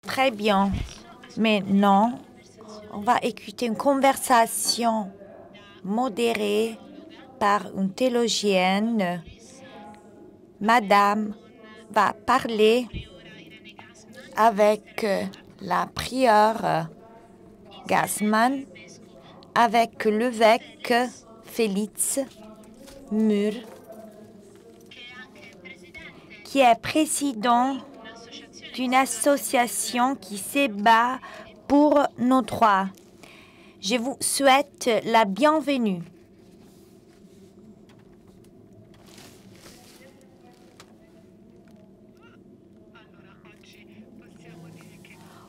Très bien. Maintenant, on va écouter une conversation modérée par une théologienne. Madame va parler avec la prieure Gassman, avec l'évêque Félix Mur, qui est président d'une association qui se bat pour nos droits. Je vous souhaite la bienvenue.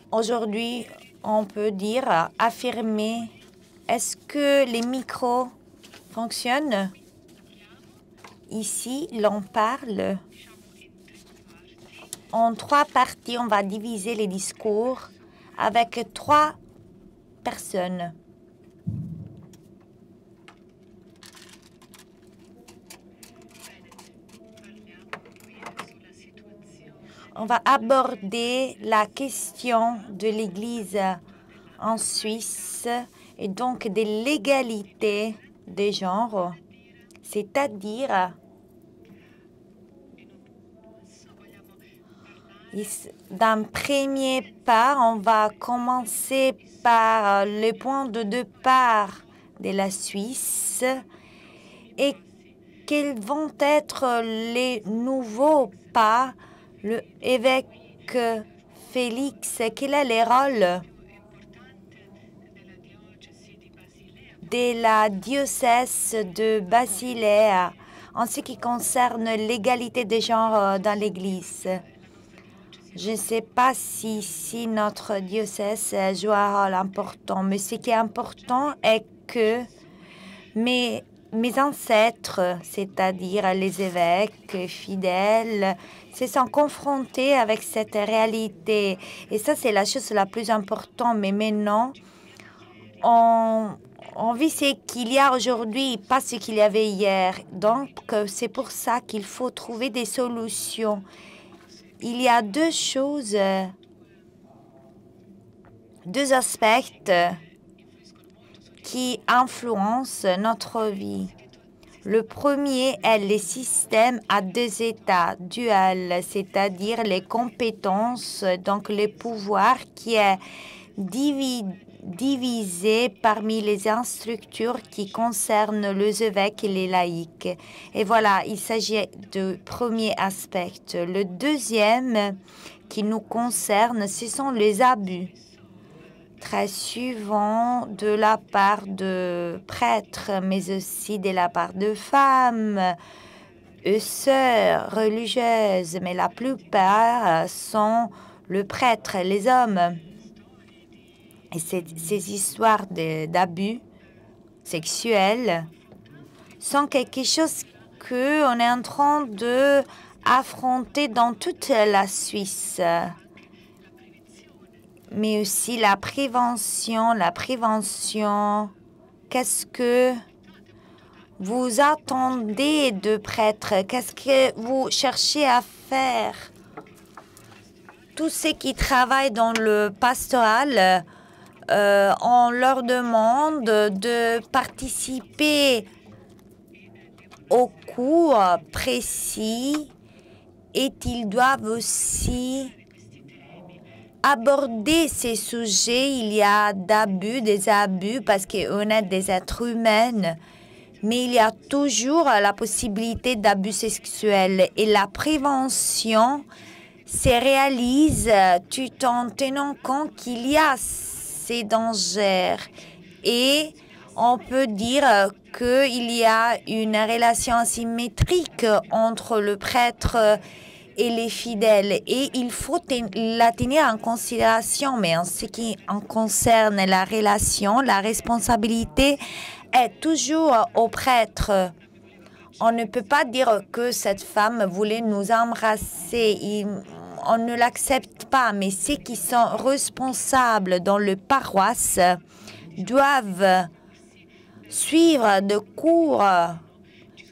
Aujourd'hui, on peut dire, affirmer, est-ce que les micros fonctionnent? Ici, l'on parle en 3 parties. On va diviser les discours avec 3 personnes. On va aborder la question de l'Église en Suisse et donc des légalités des genres, c'est-à-dire d'un premier pas, on va commencer par le point de départ de la Suisse et quels vont être les nouveaux pas. L'évêque Félix, quel est le rôle de la diocèse de Basilea en ce qui concerne l'égalité des genres dans l'Église? Je ne sais pas si notre diocèse joue un rôle important, mais ce qui est important est que mes ancêtres, c'est-à-dire les évêques fidèles, se sont confrontés avec cette réalité. Et ça, c'est la chose la plus importante. Mais maintenant, on vit ce qu'il y a aujourd'hui, pas ce qu'il y avait hier. Donc, c'est pour ça qu'il faut trouver des solutions. Il y a 2 choses, 2 aspects qui influencent notre vie. Le premier est le système à 2 états dual, c'est-à-dire les compétences, donc le pouvoir qui est divisé parmi les instructeurs qui concernent les évêques et les laïcs. Et voilà, il s'agit du premier aspect. Le deuxième qui nous concerne, ce sont les abus. Très souvent de la part de prêtres, mais aussi de la part de femmes, sœurs religieuses, mais la plupart sont le prêtre, les hommes. Et ces histoires d'abus sexuels sont quelque chose qu'on est en train d'affronter dans toute la Suisse. Mais aussi la prévention. Qu'est-ce que vous attendez de prêtres? Qu'est-ce que vous cherchez à faire? Tous ceux qui travaillent dans le pastoral, on leur demande de participer aux cours précis et ils doivent aussi aborder ces sujets. Il y a des abus parce qu'on est des êtres humains, mais il y a toujours la possibilité d'abus sexuels et la prévention se réalise tout en tenant compte qu'il y a ces dangers et on peut dire qu'il y a une relation asymétrique entre le prêtre et les fidèles. Et il faut la tenir en considération, mais en ce qui en concerne la relation, la responsabilité est toujours au prêtre. On ne peut pas dire que cette femme voulait nous embrasser. On ne l'accepte pas, mais ceux qui sont responsables dans le paroisse doivent suivre des cours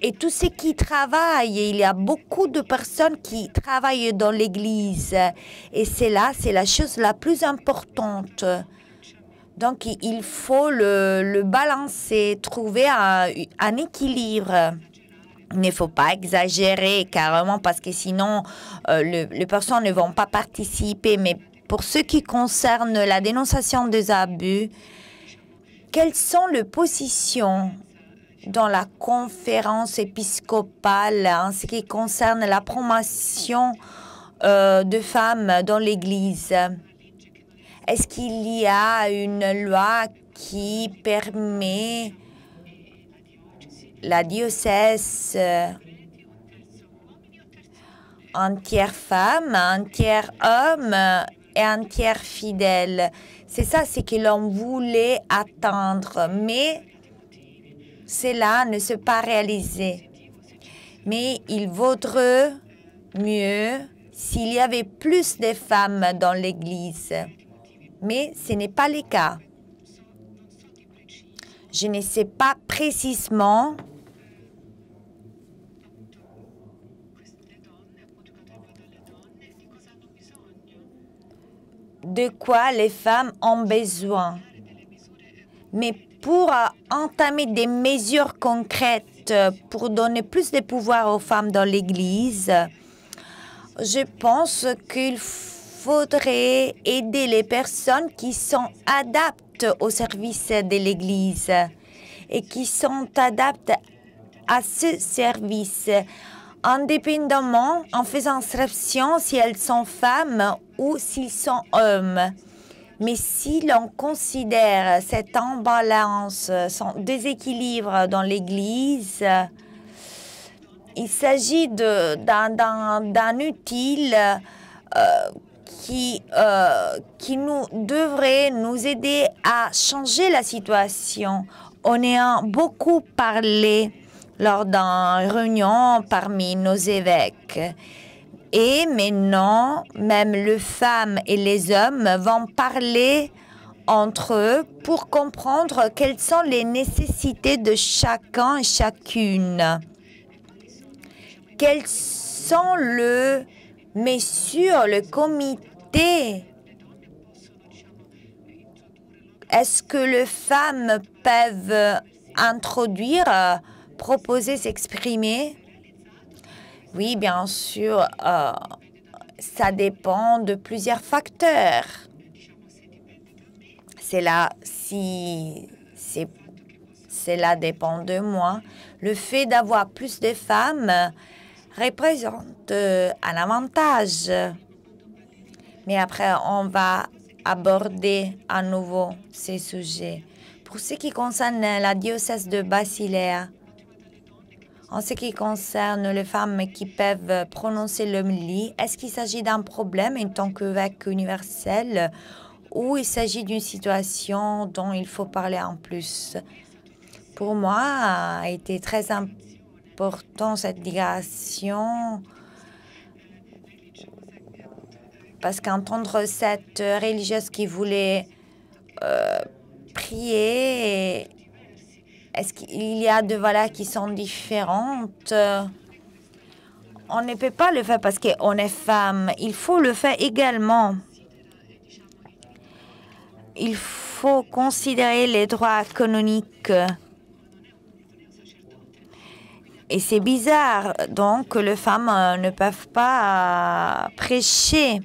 et tous ceux qui travaillent. Il y a beaucoup de personnes qui travaillent dans l'Église. Et c'est la chose la plus importante. Donc, il faut le balancer, trouver un équilibre. Il ne faut pas exagérer carrément parce que sinon, les personnes ne vont pas participer. Mais pour ce qui concerne la dénonciation des abus, quelles sont les positions dans la conférence épiscopale en ce qui concerne la promotion de femmes dans l'Église? Est-ce qu'il y a une loi qui permet la diocèse un tiers femme, un tiers homme et un tiers fidèle? C'est ça ce que l'on voulait atteindre, mais cela ne s'est pas réalisé. Mais il vaudrait mieux s'il y avait plus de femmes dans l'Église. Mais ce n'est pas le cas. Je ne sais pas précisément de quoi les femmes ont besoin. Mais pour entamer des mesures concrètes pour donner plus de pouvoir aux femmes dans l'Église, je pense qu'il faudrait aider les personnes qui sont adaptes au service de l'Église et qui sont adaptes à ce service, indépendamment en faisant exception si elles sont femmes ou s'ils sont hommes. Mais si l'on considère cette imbalance, son déséquilibre dans l'Église, il s'agit d'un utile qui devrait nous aider à changer la situation. On a beaucoup parlé lors d'une réunion parmi nos évêques. Et maintenant, même les femmes et les hommes vont parler entre eux pour comprendre quelles sont les nécessités de chacun et chacune. Quelles sont les mesures, le comité? Est-ce que les femmes peuvent introduire, proposer, s'exprimer? Oui, bien sûr, ça dépend de plusieurs facteurs. Cela dépend de moi. Le fait d'avoir plus de femmes représente un avantage. Mais après, on va aborder à nouveau ces sujets. Pour ce qui concerne la diocèse de Basilea, en ce qui concerne les femmes qui peuvent prononcer l'homélie, est-ce qu'il s'agit d'un problème en tant qu'évêque universel ou il s'agit d'une situation dont il faut parler en plus? Pour moi, a été très important cette digression parce qu'entendre cette religieuse qui voulait prier, est-ce qu'il y a deux valeurs qui sont différentes? On ne peut pas le faire parce qu'on est femme. Il faut le faire également. Il faut considérer les droits canoniques. Et c'est bizarre, donc, que les femmes ne peuvent pas prêcher.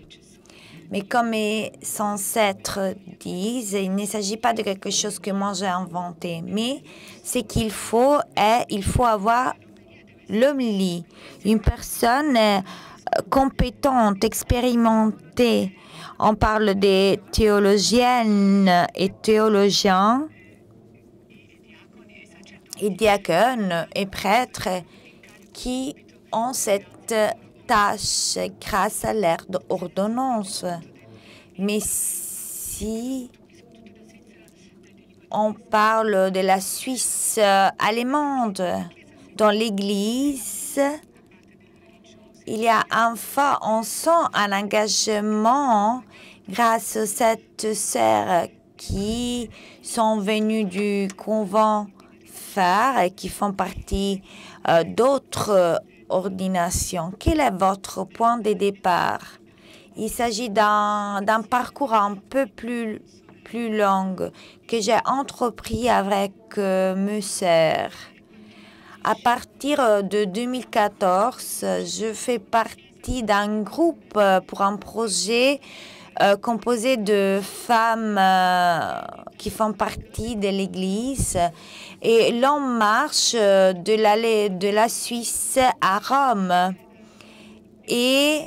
Mais comme mes ancêtres disent, il ne s'agit pas de quelque chose que moi j'ai inventé. Mais ce qu'il faut il faut avoir l'homélie. Une personne compétente, expérimentée. On parle des théologiennes et théologiens et diacones et prêtres qui ont cette tâche grâce à leur ordonnance. Mais si on parle de la Suisse allemande, dans l'Église, il y a enfin, on sent un engagement grâce à cette sœur qui sont venues du convent phare et qui font partie d'autres ordinations. Quel est votre point de départ? Il s'agit d'un parcours un peu plus long que j'ai entrepris avec mes sœurs. À partir de 2014, je fais partie d'un groupe pour un projet composé de femmes qui font partie de l'Église. Et l'on marche de la Suisse à Rome. Et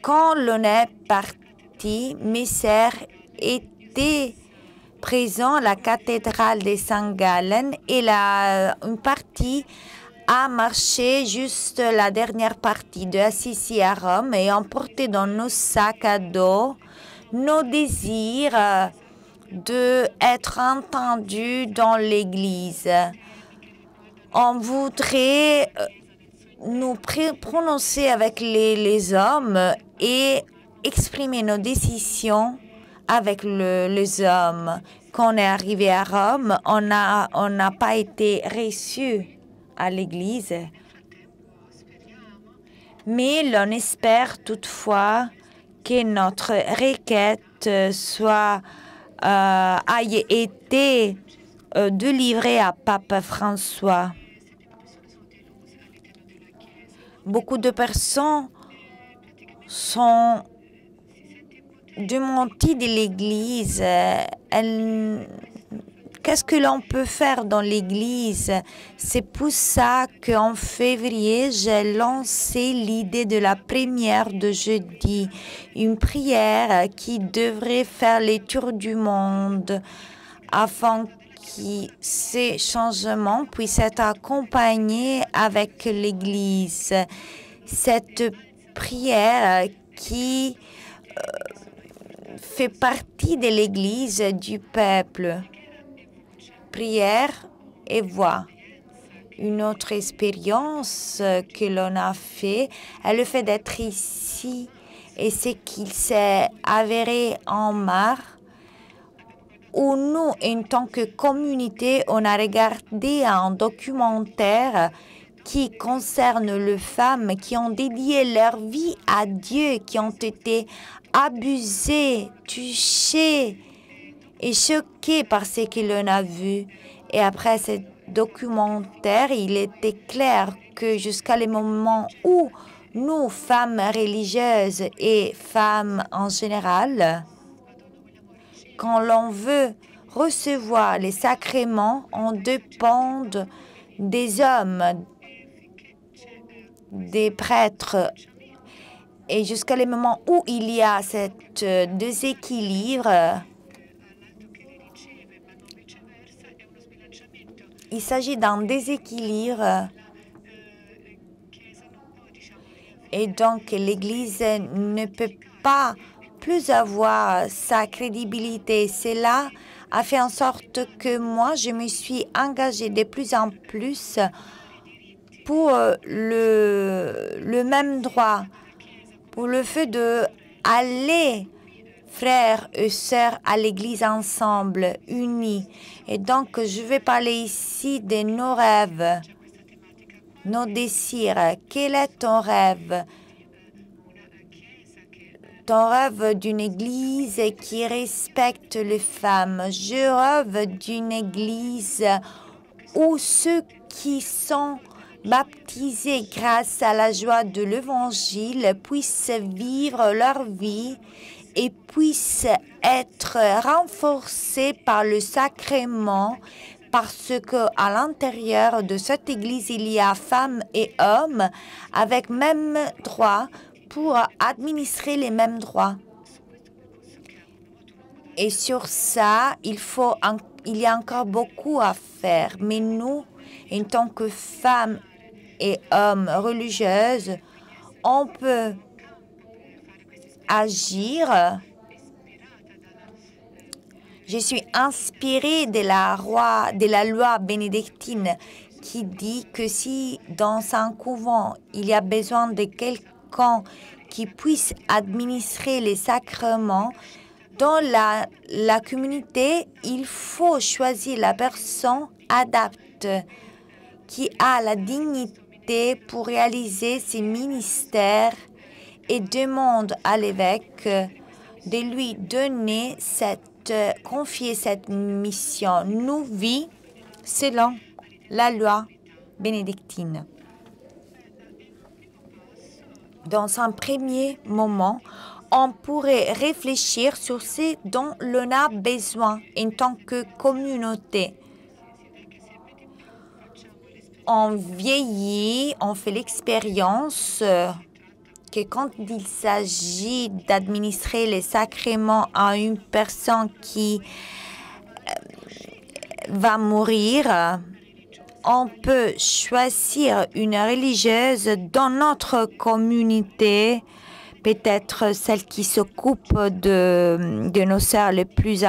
quand l'on est parti, mes sœurs étaient présentes à la cathédrale de Saint-Gallen et une partie a marché juste la dernière partie de Assisi à Rome et emporté dans nos sacs à dos nos désirs d'être entendus dans l'Église. On voudrait nous prononcer avec les hommes et exprimer nos décisions avec les hommes. Quand on est arrivé à Rome, on n'a pas été reçus à l'Église. Mais l'on espère toutefois que notre requête ait été délivrée à Pape François. Beaucoup de personnes sont démenties de l'Église. Qu'est-ce que l'on peut faire dans l'Église? C'est pour ça qu'en février, j'ai lancé l'idée de la prière de jeudi, une prière qui devrait faire les tours du monde afin que ces changements puissent être accompagnés avec l'Église. Cette prière qui fait partie de l'Église du peuple. Prière et voix. Une autre expérience que l'on a fait est le fait d'être ici et c'est qu'il s'est avéré en mars où nous, en tant que communauté, on a regardé un documentaire qui concerne les femmes qui ont dédié leur vie à Dieu, qui ont été abusées, touchées et choquées par ce que l'on a vu. Et après ce documentaire, il était clair que jusqu'à le moment où nous, femmes religieuses et femmes en général, quand l'on veut recevoir les sacrements, on dépend des hommes, des prêtres. Et jusqu'à le moment où il y a cet déséquilibre, il s'agit d'un déséquilibre. Et donc, l'Église ne peut pas plus avoir sa crédibilité. Cela a fait en sorte que moi, je me suis engagée de plus en plus pour le même droit, pour le fait d'aller, frères et sœurs, à l'Église ensemble, unis. Et donc, je vais parler ici de nos rêves, nos désirs. Quel est ton rêve? Ton rêve d'une Église qui respecte les femmes. Je rêve d'une Église où ceux qui sont baptisés grâce à la joie de l'Évangile puissent vivre leur vie et puissent être renforcés par le sacrement, parce que à l'intérieur de cette Église, il y a femmes et hommes avec même droits pour administrer les mêmes droits. Et sur ça, il y a encore beaucoup à faire. Mais nous, en tant que femmes et hommes religieuses, on peut agir. Je suis inspirée de la loi bénédictine qui dit que si dans un couvent, il y a besoin de quelqu'un qui puisse administrer les sacrements, dans la communauté, il faut choisir la personne adaptée qui a la dignité pour réaliser ses ministères et demande à l'évêque de lui donner confier cette mission. Nous vit selon la loi bénédictine. Dans un premier moment, on pourrait réfléchir sur ce dont l'on a besoin en tant que communauté. On vieillit, on fait l'expérience que quand il s'agit d'administrer les sacrements à une personne qui va mourir, on peut choisir une religieuse dans notre communauté, peut-être celle qui s'occupe de nos sœurs les plus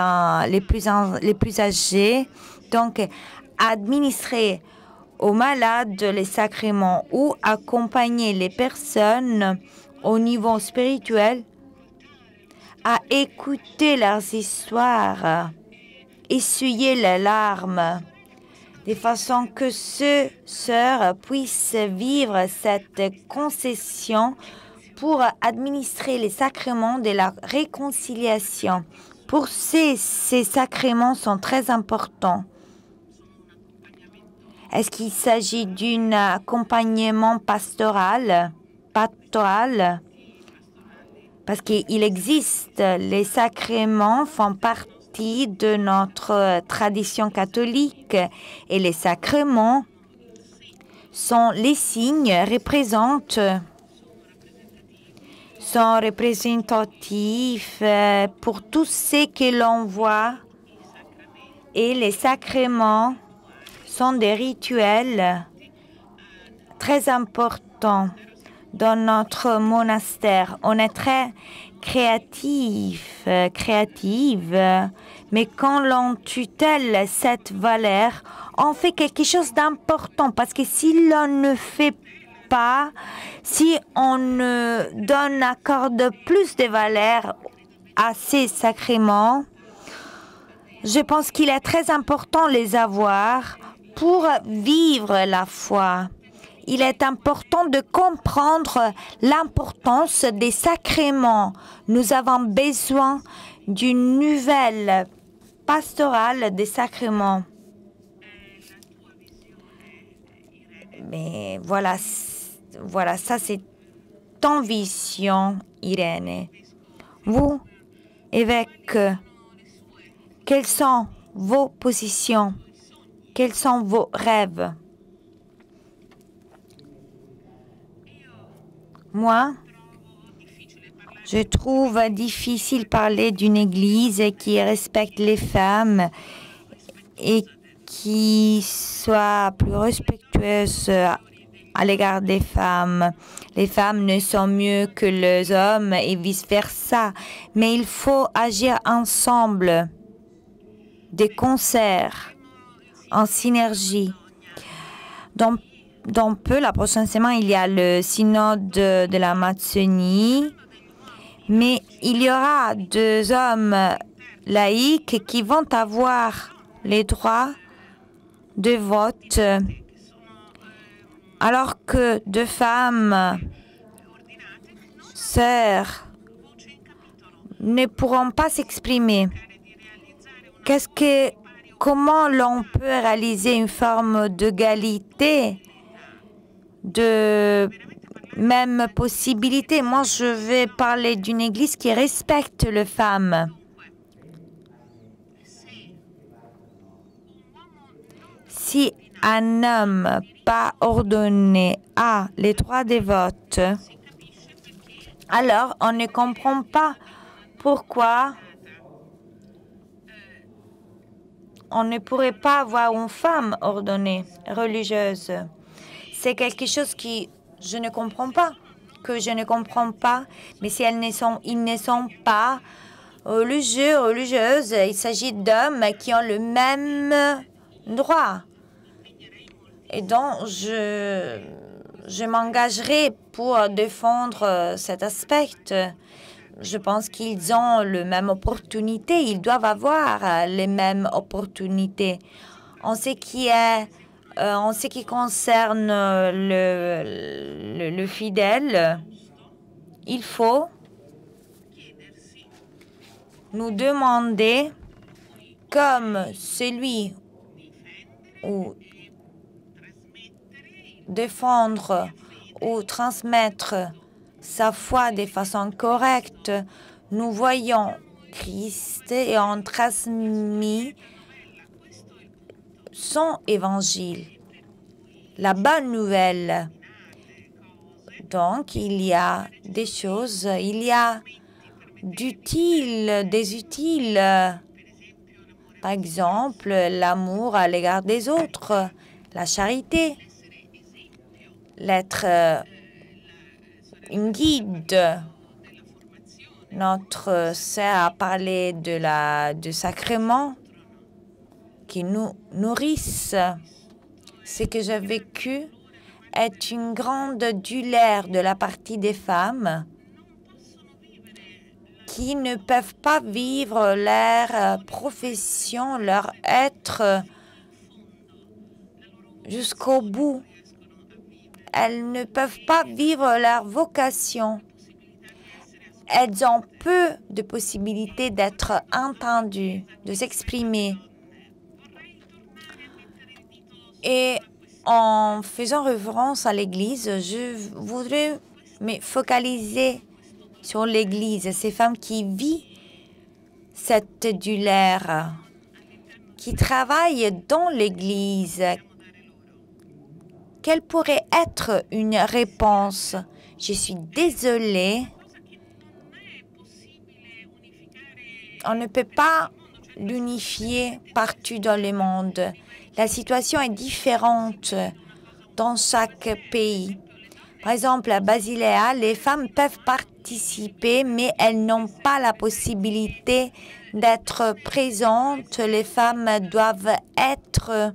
âgées. Donc, administrer aux malades les sacrements ou accompagner les personnes au niveau spirituel à écouter leurs histoires, essuyer les larmes, de façon que ces sœurs puissent vivre cette concession pour administrer les sacrements de la réconciliation. Pour ces sacrements sont très importants. Est-ce qu'il s'agit d'un accompagnement pastoral? Parce qu'il existe, les sacrements font partie de notre tradition catholique et les sacrements sont les signes sont représentatifs pour tout ce que l'on voit, et les sacrements sont des rituels très importants dans notre monastère. On est très créative, mais quand l'on tutelle cette valeur, on fait quelque chose d'important, parce que si l'on ne fait pas, si on ne accorde plus de valeur à ces sacrements, je pense qu'il est très important de les avoir pour vivre la foi. Il est important de comprendre l'importance des sacrements. Nous avons besoin d'une nouvelle pastorale des sacrements. Mais voilà, ça c'est ton vision, Irène. Vous, évêque, quelles sont vos positions? Quels sont vos rêves? Moi, je trouve difficile parler d'une église qui respecte les femmes et qui soit plus respectueuse à l'égard des femmes. Les femmes ne sont mieux que les hommes et vice-versa. Mais il faut agir ensemble, des concerts, en synergie. Dans peu, la prochaine semaine, il y a le synode de la Macédoine, mais il y aura 2 hommes laïcs qui vont avoir les droits de vote, alors que 2 femmes, sœurs, ne pourront pas s'exprimer. Comment l'on peut réaliser une forme d'égalité, de même possibilité? Moi, je vais parler d'une église qui respecte les femmes. Si un homme pas ordonné a les droits de vote, alors on ne comprend pas pourquoi on ne pourrait pas avoir une femme ordonnée religieuse. C'est quelque chose que je ne comprends pas, mais si ils ne sont pas religieuses, il s'agit d'hommes qui ont le même droit. Et donc, je m'engagerai pour défendre cet aspect. Je pense qu'ils ont les mêmes opportunités. Ils doivent avoir les mêmes opportunités. En ce qui est En ce qui concerne le fidèle, il faut nous demander, comme celui ou défendre ou transmettre sa foi de façon correcte, nous voyons Christ et on transmet son évangile, la bonne nouvelle. Donc, il y a des choses, il y a d'utiles, des utiles. Par exemple, l'amour à l'égard des autres, la charité, l'être une guide. Notre sœur a parlé du sacrement qui nous nourrissent. Ce que j'ai vécu est une grande douleur de la partie des femmes qui ne peuvent pas vivre leur profession, leur être jusqu'au bout. Elles ne peuvent pas vivre leur vocation. Elles ont peu de possibilités d'être entendues, de s'exprimer. Et en faisant référence à l'Église, je voudrais me focaliser sur l'Église, ces femmes qui vivent cette douleur, qui travaillent dans l'Église. Quelle pourrait être une réponse? Je suis désolée. On ne peut pas l'unifier partout dans le monde. La situation est différente dans chaque pays. Par exemple, à Basilea, les femmes peuvent participer, mais elles n'ont pas la possibilité d'être présentes. Les femmes doivent être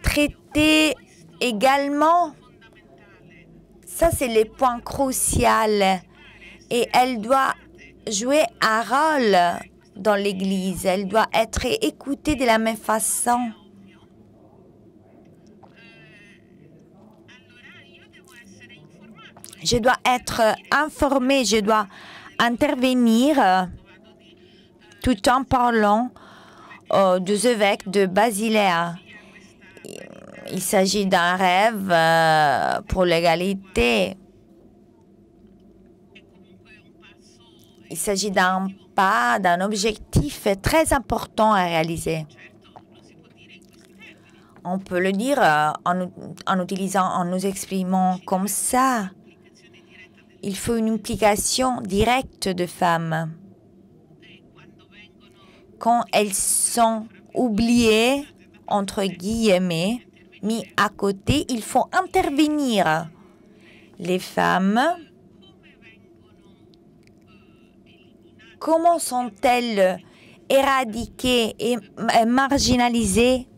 traitées également. Ça, c'est le point crucial. Et elle doit jouer un rôle dans l'Église. Elle doit être écoutée de la même façon. Je dois être informée, je dois intervenir tout en parlant des évêques de Basilea. Il s'agit d'un rêve pour l'égalité. Il s'agit d'un pas, d'un objectif très important à réaliser. On peut le dire en nous exprimant comme ça. Il faut une implication directe de femmes. Quand elles sont oubliées, entre guillemets, mis à côté, il faut intervenir. Les femmes, comment sont-elles éradiquées et marginalisées?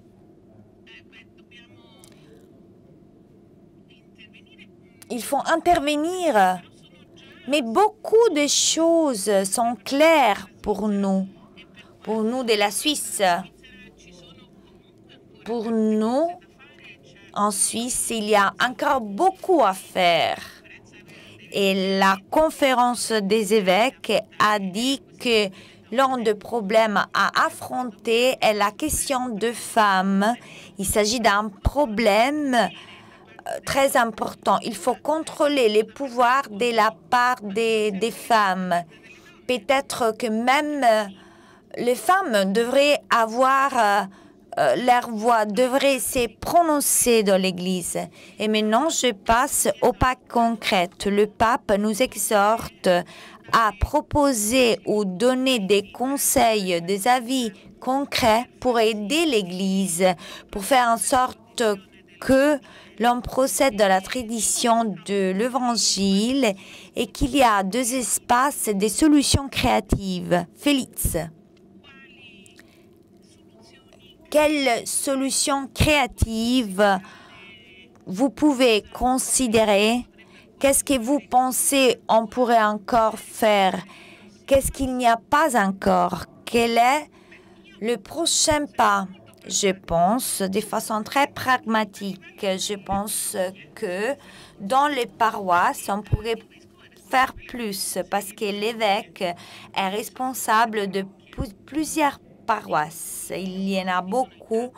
Il faut intervenir. Mais beaucoup de choses sont claires pour nous de la Suisse. Pour nous, en Suisse, il y a encore beaucoup à faire. Et la conférence des évêques a dit que l'un des problèmes à affronter est la question de femmes. Il s'agit d'un problème très important. Il faut contrôler les pouvoirs de la part des femmes. Peut-être que même les femmes devraient avoir leur voix, devraient se prononcer dans l'Église. Et maintenant, je passe au pas concret. Le pape nous exhorte à proposer ou donner des conseils, des avis concrets pour aider l'Église, pour faire en sorte que l'on procède dans la tradition de l'Évangile et qu'il y a deux espaces, des solutions créatives. Félix, quelles solutions créatives vous pouvez considérer? Qu'est-ce que vous pensez on pourrait encore faire? Qu'est-ce qu'il n'y a pas encore? Quel est le prochain pas? je pense de façon très pragmatique. Je pense que dans les paroisses, on pourrait faire plus parce que l'évêque est responsable de plusieurs paroisses. Il y en a beaucoup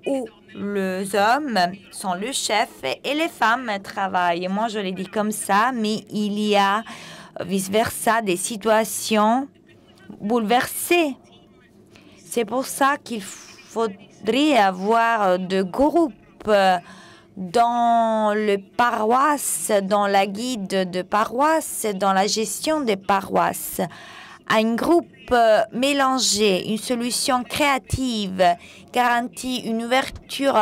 où les hommes sont le chef et les femmes travaillent. Moi, je l'ai dit comme ça, mais il y a vice-versa des situations bouleversées. C'est pour ça qu'il faudrait avoir de groupes dans le paroisse, dans la guide de paroisse, dans la gestion des paroisses. Un groupe mélangé, une solution créative garantit une ouverture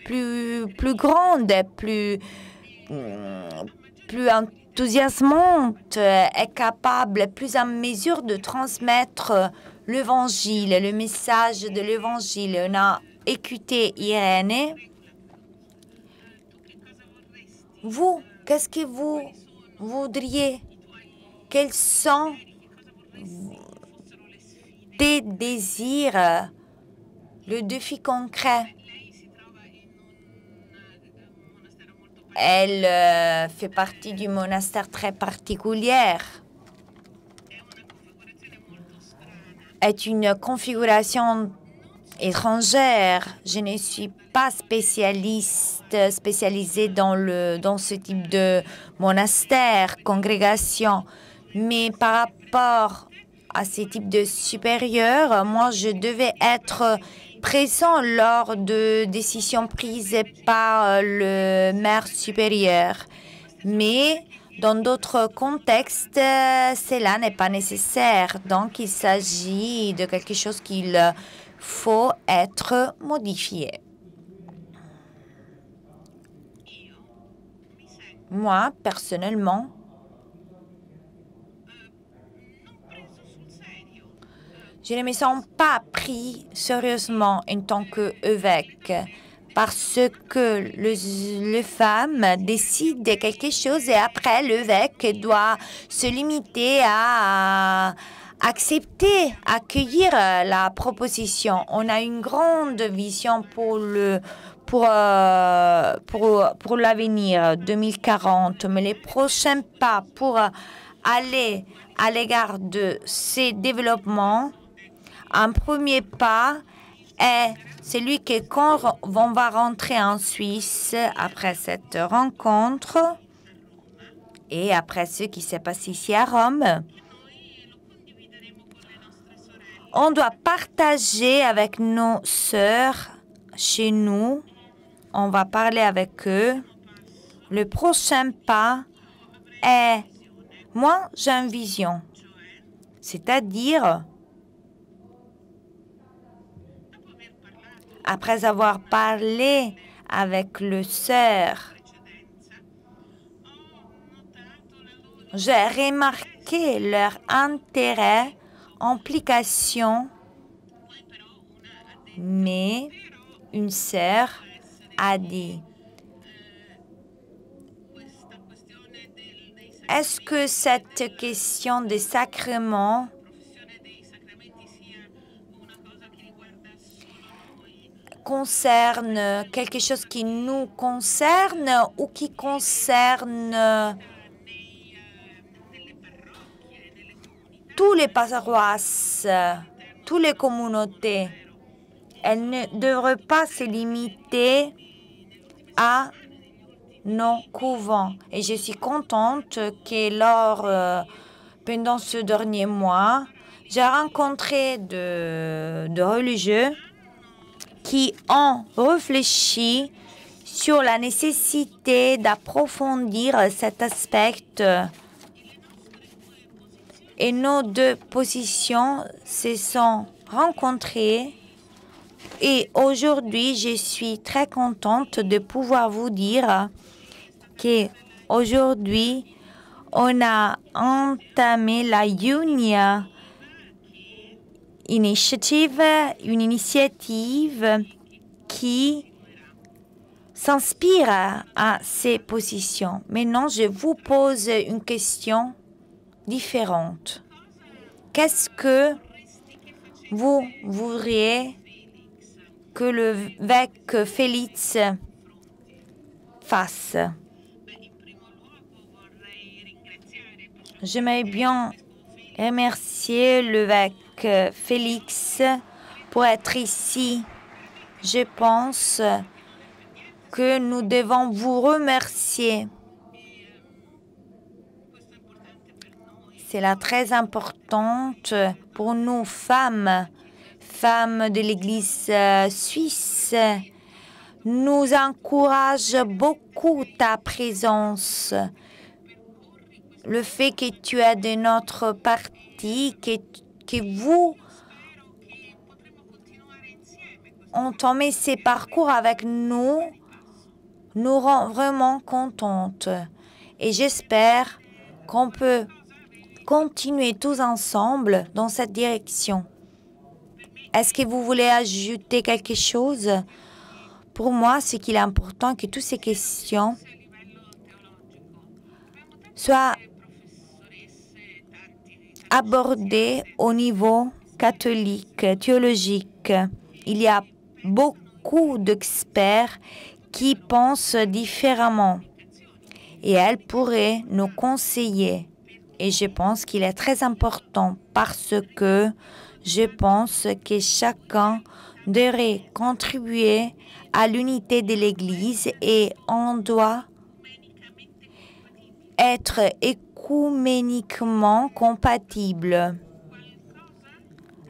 plus grande, plus enthousiasmante, est capable, plus en mesure de transmettre l'évangile, le message de l'évangile. On a écouté Irène. Vous, qu'est-ce que vous voudriez? Quels sont tes désirs, le défi concret? Elle fait partie du monastère très particulier. Est une configuration étrangère. Je ne suis pas spécialisée dans ce type de monastère, congrégation. Mais par rapport à ces types de supérieurs, moi, je devais être présent lors de décisions prises par le maire supérieur. Mais dans d'autres contextes, cela n'est pas nécessaire. Donc, il s'agit de quelque chose qu'il faut être modifié. Moi, personnellement, je ne me sens pas pris sérieusement en tant qu'évêque parce que les femmes décident quelque chose et après l'évêque doit se limiter à accepter, accueillir la proposition. On a une grande vision pour l'avenir 2040, mais les prochains pas pour aller à l'égard de ces développements, un premier pas est celui que quand on va rentrer en Suisse après cette rencontre et après ce qui s'est passé ici à Rome, on doit partager avec nos sœurs chez nous. On va parler avec eux. Le prochain pas est, moi, j'ai une vision. C'est-à-dire, après avoir parlé avec le sœur, j'ai remarqué leur intérêt, implication, mais une sœur a dit, est-ce que cette question des sacrements concerne quelque chose qui nous concerne ou qui concerne tous les paroisses, toutes les communautés? Elle ne devrait pas se limiter à nos couvents. Et je suis contente que pendant ce dernier mois, j'ai rencontré de religieux qui ont réfléchi sur la nécessité d'approfondir cet aspect. Et nos deux positions se sont rencontrées. Et aujourd'hui, je suis très contente de pouvoir vous dire qu'aujourd'hui, on a entamé la Unia Initiative, une initiative qui s'inspire à ces positions. Maintenant, je vous pose une question différente. Qu'est-ce que vous voudriez que l'évêque Félix fasse. J'aimerais bien remercier l'évêque Félix pour être ici. Je pense que nous devons vous remercier. C'est là très importante pour nous, femmes de l'Église suisse. Nous encourage beaucoup ta présence. Le fait que tu es de notre parti, que vous entamez ces parcours avec nous, nous rend vraiment contentes. Et j'espère qu'on peut continuer tous ensemble dans cette direction. Est-ce que vous voulez ajouter quelque chose? Pour moi, ce qu'il est important, que toutes ces questions soient abordées au niveau catholique, théologique. Il y a beaucoup d'experts qui pensent différemment et elles pourraient nous conseiller. Et je pense qu'il est très important parce que je pense que chacun devrait contribuer à l'unité de l'Église et on doit être écuméniquement compatible.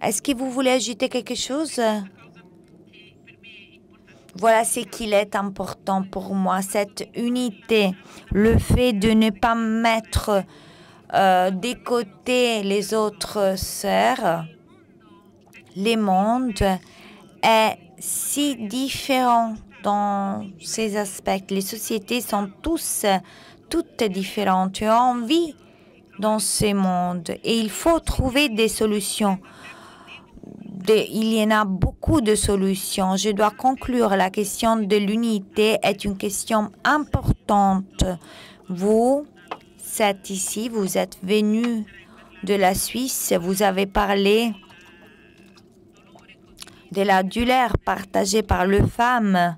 Est-ce que vous voulez ajouter quelque chose? Voilà ce qu'il est important pour moi, cette unité, le fait de ne pas mettre de côté les autres sœurs. Le monde est si différent dans ces aspects. Les sociétés sont toutes différentes. On vit dans ce monde et il faut trouver des solutions. Il y en a beaucoup de solutions. Je dois conclure. La question de l'unité est une question importante. Vous êtes ici, vous êtes venu de la Suisse, vous avez parlé de la douleur partagée par les femmes.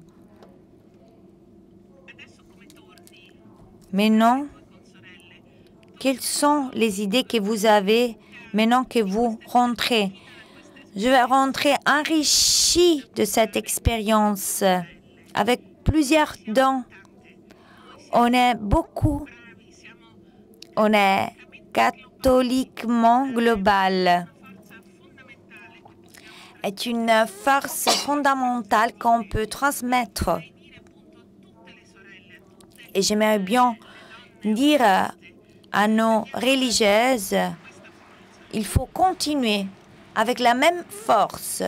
Maintenant, quelles sont les idées que vous avez maintenant que vous rentrez? Je vais rentrer enrichi de cette expérience avec plusieurs dons. On est beaucoup. On est catholiquement global. Est une force fondamentale qu'on peut transmettre. Et j'aimerais bien dire à nos religieuses, il faut continuer avec la même force